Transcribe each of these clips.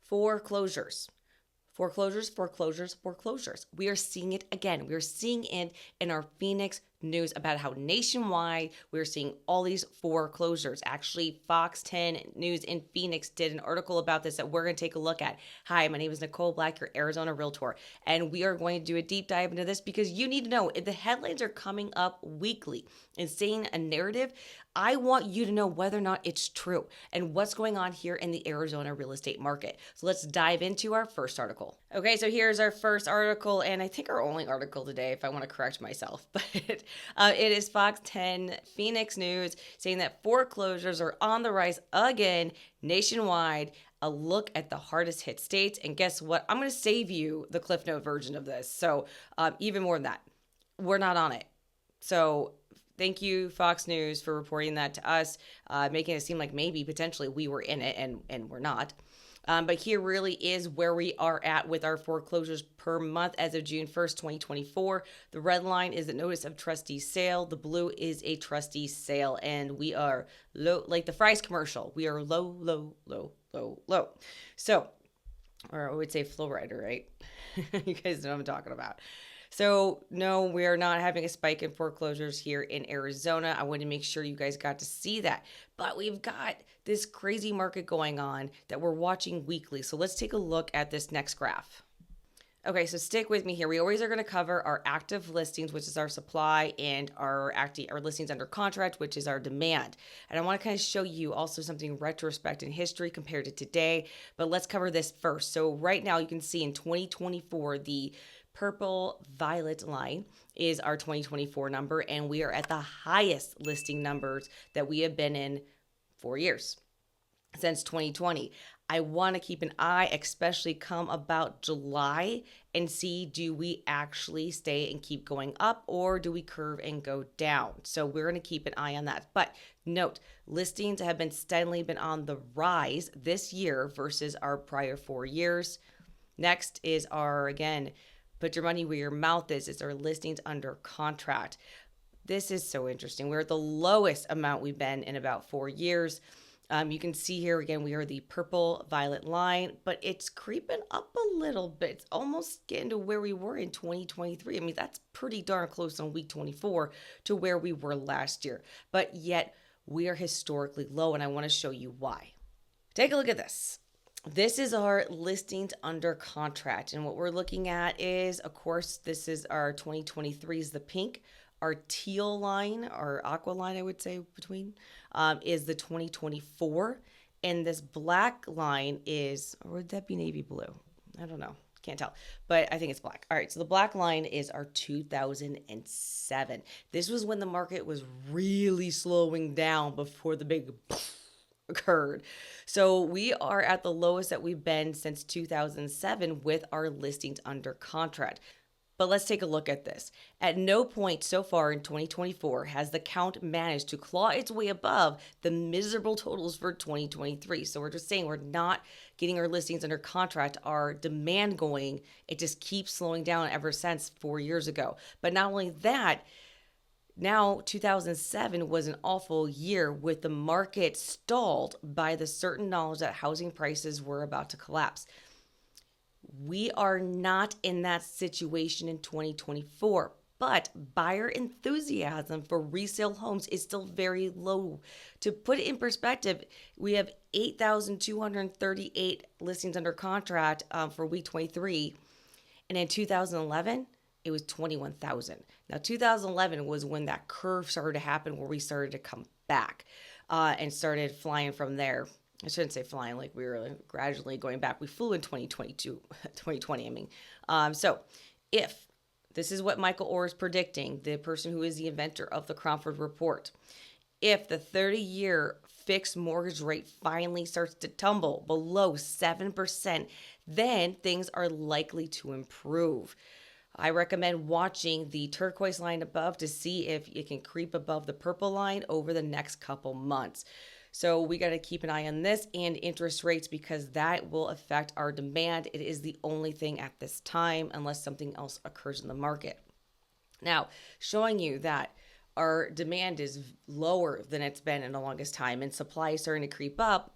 Foreclosures. Foreclosures, foreclosures, foreclosures. We are seeing it again. We are seeing it in our Phoenix news about how nationwide we're seeing all these foreclosures. Actually, Fox 10 News in Phoenix did an article about this that we're going to take a look at. Hi, my name is Nicole Black, your Arizona Realtor, and we are going to do a deep dive into this because you need to know if the headlines are coming up weekly and saying a narrative. I want you to know whether or not it's true and what's going on here in the Arizona real estate market. So let's dive into our first article. Okay, so here's our first article, and I think our only article today, if I want to correct myself, but it is Fox 10 Phoenix News saying that foreclosures are on the rise again nationwide. A look at the hardest hit states. And guess what? I'm going to save you the Cliff Note version of this. So even more than that, we're not on it. So thank you, Fox News, for reporting that to us, making it seem like maybe potentially we were in it and we're not. But here really is where we are at with our foreclosures per month as of June 1st, 2024. The red line is the notice of trustee sale. The blue is a trustee sale. And we are low, like the Fry's commercial. We are low, low, low, low, low. So, or I would say flow rider, right? You guys know what I'm talking about. So, no, we are not having a spike in foreclosures here in Arizona. I wanted to make sure you guys got to see that. But we've got this crazy market going on that we're watching weekly. So let's take a look at this next graph. Okay, so stick with me here. We always are going to cover our active listings, which is our supply, and our listings under contract, which is our demand. And I want to kind of show you also something retrospect in history compared to today. But let's cover this first. So right now you can see in 2024, the purple violet line is our 2024 number, and we are at the highest listing numbers that we have been in 4 years since 2020. I want to keep an eye, especially come about July, and see, do we actually stay and keep going up, or do we curve and go down? So we're going to keep an eye on that. But note, listings have been steadily been on the rise this year versus our prior 4 years. Next is our, again, put your money where your mouth is. It's our listings under contract. This is so interesting. We're at the lowest amount we've been in about 4 years. You can see here again, we are the purple violet line, but it's creeping up a little bit. It's almost getting to where we were in 2023. I mean, that's pretty darn close on week 24 to where we were last year. But yet we are historically low, and I want to show you why. Take a look at this. This is our listings under contract. And what we're looking at is, of course, this is our 2023 is the pink. Our teal line, or aqua line, I would say between, is the 2024. And this black line is, or would that be navy blue? I don't know. Can't tell, but I think it's black. All right, so the black line is our 2007. This was when the market was really slowing down before the big occurred. So we are at the lowest that we've been since 2007 with our listings under contract. But let's take a look at this. At no point so far in 2024 has the count managed to claw its way above the miserable totals for 2023. So we're just saying we're not getting our listings under contract, our demand going. It just keeps slowing down ever since 4 years ago. But not only that, now 2007 was an awful year with the market stalled by the certain knowledge that housing prices were about to collapse. We are not in that situation in 2024, but buyer enthusiasm for resale homes is still very low. To put it in perspective, we have 8,238 listings under contract for week 23, and in 2011, it was 21,000. Now, 2011 was when that curve started to happen where we started to come back and started flying from there. I shouldn't say flying, like we were gradually going back. We flew in 2020, I mean. So if this is what Michael Orr is predicting, the person who is the inventor of the Cromford Report, if the 30-year fixed mortgage rate finally starts to tumble below 7%, then things are likely to improve. I recommend watching the turquoise line above to see if it can creep above the purple line over the next couple months. So we got to keep an eye on this and interest rates because that will affect our demand. It is the only thing at this time unless something else occurs in the market. Now, showing you that our demand is lower than it's been in the longest time and supply is starting to creep up,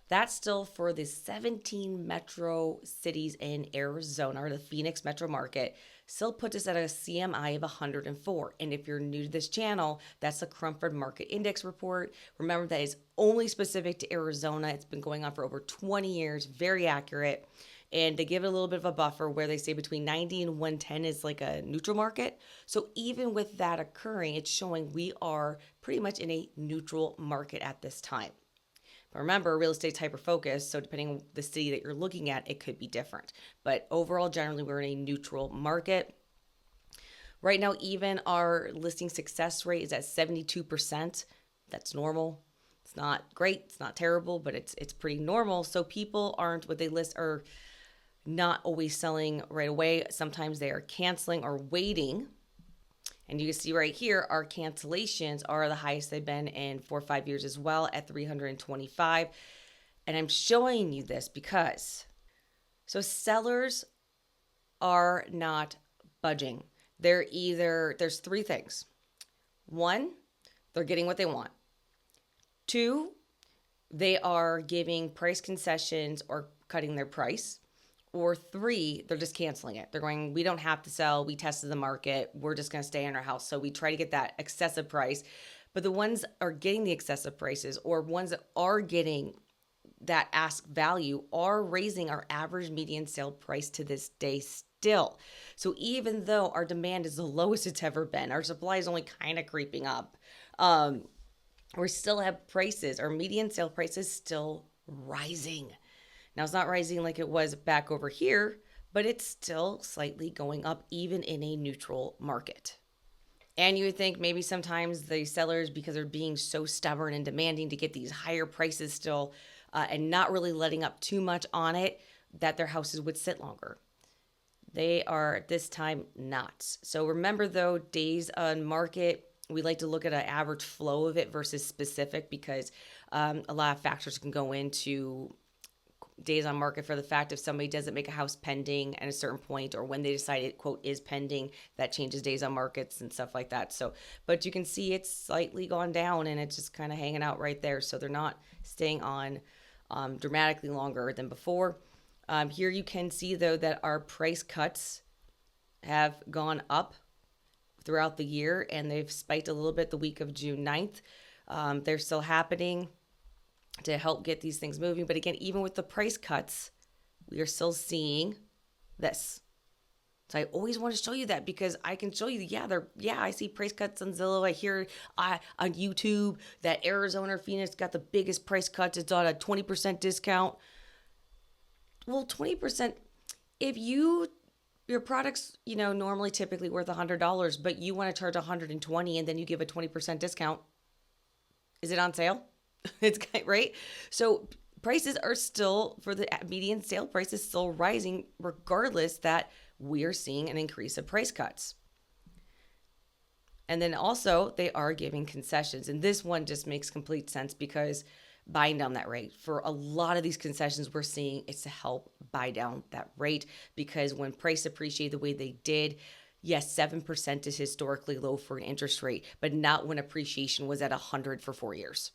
That's still for the 17 metro cities in Arizona, or the Phoenix metro market, still puts us at a CMI of 104. And if you're new to this channel, that's the Crumford Market Index report. Remember, that is only specific to Arizona. It's been going on for over 20 years, very accurate. And they give it a little bit of a buffer where they say between 90 and 110 is like a neutral market. So even with that occurring, it's showing we are pretty much in a neutral market at this time. But remember, real estate's hyper-focused, so depending on the city that you're looking at, it could be different. But overall, generally, we're in a neutral market. Right now, even our listing success rate is at 72%. That's normal. It's not great, it's not terrible, but it's pretty normal. So people aren't, what they list are not always selling right away. Sometimes they are canceling or waiting. And you can see right here, our cancellations are the highest they've been in 4 or 5 years as well, at 325. And I'm showing you this because, so sellers are not budging. There's three things. One, they're getting what they want. Two, they are giving price concessions or cutting their price. Or three, they're just canceling it. They're going, we don't have to sell. We tested the market. We're just going to stay in our house. So we try to get that excessive price. But the ones are getting the excessive prices, or ones that are getting that ask value, are raising our average median sale price to this day still. So even though our demand is the lowest it's ever been, our supply is only kind of creeping up. We still have prices. Our median sale price is still rising. Now, it's not rising like it was back over here, but it's still slightly going up, even in a neutral market. And you would think maybe sometimes the sellers, because they're being so stubborn and demanding to get these higher prices still, and not really letting up too much on it, that their houses would sit longer. They are at this time not. So remember though, days on market, we like to look at an average flow of it versus specific, because a lot of factors can go into days on market, for the fact if somebody doesn't make a house pending at a certain point, or when they decide it, quote, is pending, that changes days on markets and stuff like that. So, but you can see it's slightly gone down, and it's just kind of hanging out right there. So they're not staying on dramatically longer than before. Here you can see though that our price cuts have gone up throughout the year, and they've spiked a little bit the week of June 9th. They're still happening to help get these things moving. But again, even with the price cuts, we are still seeing this. So I always want to show you that, because I can show you, I see price cuts on Zillow. I hear on YouTube that Arizona or Phoenix got the biggest price cuts. It's on a 20% discount. Well, 20%, if your product's, normally typically worth $100, but you want to charge $120 and then you give a 20% discount, is it on sale? It's right. So prices are still, for the median sale price is still rising, regardless that we are seeing an increase of price cuts. And then also they are giving concessions. And this one just makes complete sense, because buying down that rate, for a lot of these concessions we're seeing, it's to help buy down that rate, because when price appreciated the way they did, yes, 7% is historically low for an interest rate, but not when appreciation was at 100 for 4 years.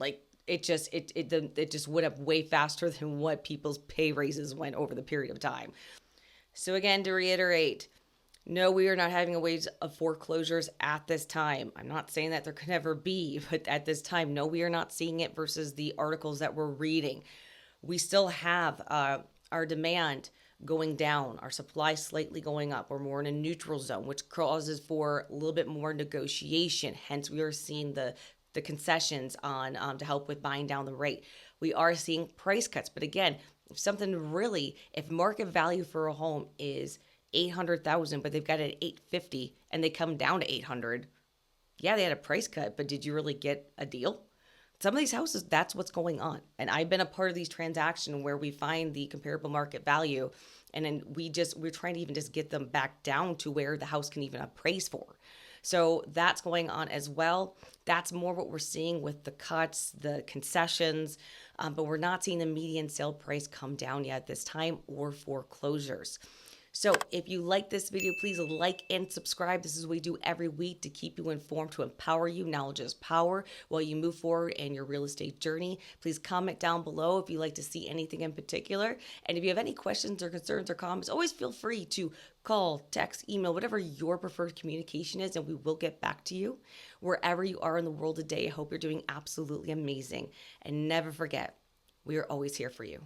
Like it just went up way faster than what people's pay raises went over the period of time. So again, to reiterate, no, we are not having a wave of foreclosures at this time. I'm not saying that there could never be, but at this time, no, we are not seeing it versus the articles that we're reading. We still have our demand going down, our supply slightly going up. We're more in a neutral zone, which causes for a little bit more negotiation. Hence, we are seeing the concessions on to help with buying down the rate. We are seeing price cuts, but again, if market value for a home is $800,000, but they've got it at $850 and they come down to $800, yeah, they had a price cut, but did you really get a deal? Some of these houses, that's what's going on. And I've been a part of these transactions where we find the comparable market value, and then we're trying to even just get them back down to where the house can even appraise for. So that's going on as well. That's more what we're seeing with the cuts, the concessions, but we're not seeing the median sale price come down yet this time, or foreclosures. So if you like this video, please like and subscribe. This is what we do every week to keep you informed, to empower you. Knowledge is power while you move forward in your real estate journey. Please comment down below if you'd like to see anything in particular. And if you have any questions or concerns or comments, always feel free to call, text, email, whatever your preferred communication is, and we will get back to you. Wherever you are in the world today, I hope you're doing absolutely amazing. And never forget, we are always here for you.